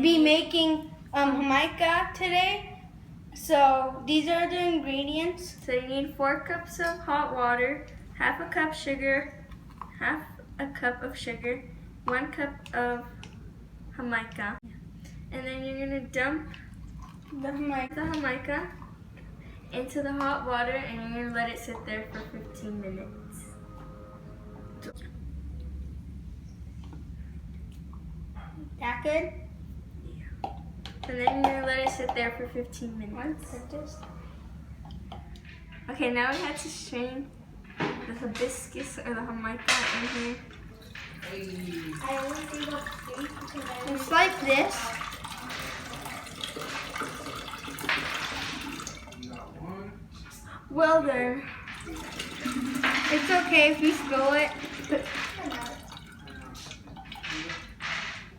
be making Jamaica today. So these are the ingredients. So you need 4 cups of hot water, half a cup sugar, half a cup of sugar, 1 cup of Jamaica. And then you're gonna dump the Jamaica into the hot water and you're gonna let it sit there for 15 minutes. That good? Yeah. And then you're gonna let it sit there for 15 minutes. Okay, now we have to strain the hibiscus or the Jamaica in here. It's like this. Well then, It's okay if you spill it.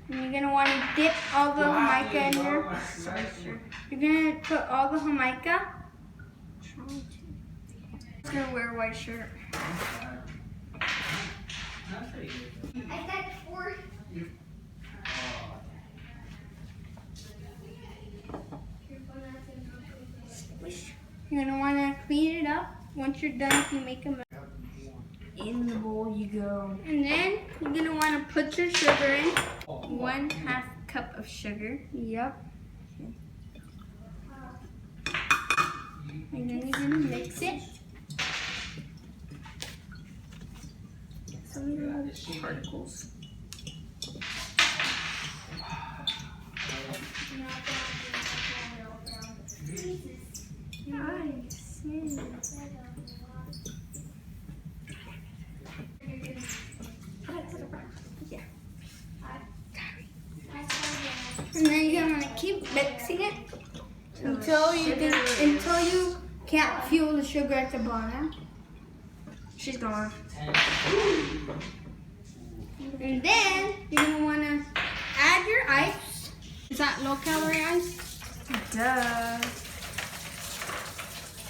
And you're gonna want to dip all the Jamaica in there. You're gonna put all the Jamaica. I'm gonna wear a white shirt. You're gonna want to clean it up. Once you're done, if you make them. In the bowl you go. And then you're gonna want to put your sugar in. 1/2 cup of sugar. Yep. And then you're gonna mix it. Some little particles. Nice. Yeah. And then you're gonna keep mixing it until you can't feel the sugar at the bottom. She's gone. And then you're gonna wanna add your ice. Is that low calorie ice? Duh.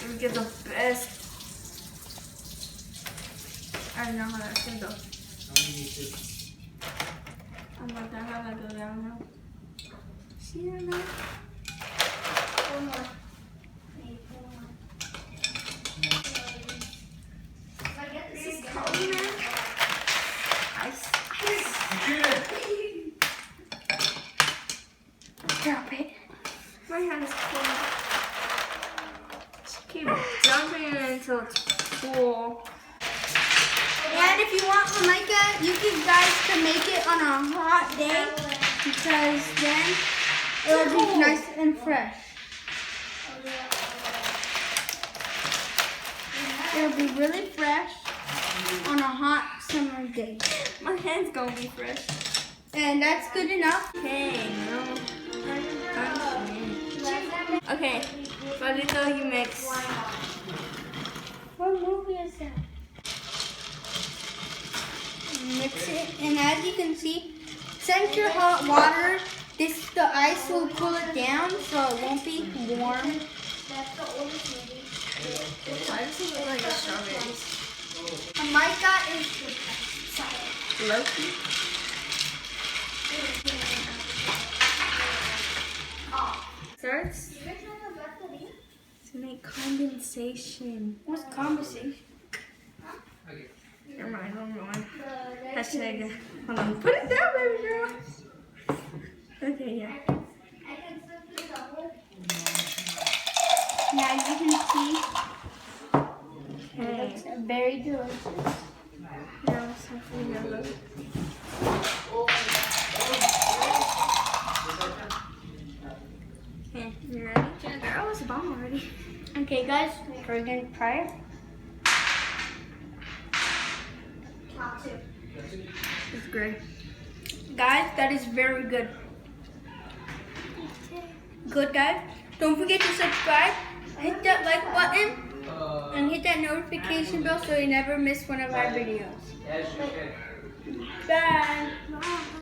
We get the best. I don't know how that's gonna go. I'm not gonna have that go down now. See that now? One more. This is cold, man. Ice. Drop it. My hand is cold. Just keep dumping it until it's full. And if you want Jamaica, you guys can make it on a hot day because then it'll be nice and fresh. It'll be really fresh on a hot summer day. My hand's gonna be fresh. And that's good enough. Okay, no. Okay, Palito, you mix. What movie is that? Mix it, and as you can see, since your hot water, the ice will cool it down, so it won't be warm. Why does it look like a strawberry? Jamaica is Loki. Starts to make condensation. What's conversation? Never mind, never mind. Hashtag, hold on, put it down, baby girl. Okay, yeah. Now as you can see, it Okay. looks very delicious. Now it's time for yellow. Okay, you ready? Girl, it's a bomb already. Okay, guys, we're gonna try it. It's great. Guys, that is very good. Good, guys. Don't forget to subscribe, hit that like button, and hit that notification bell so you never miss one of our videos. Bye.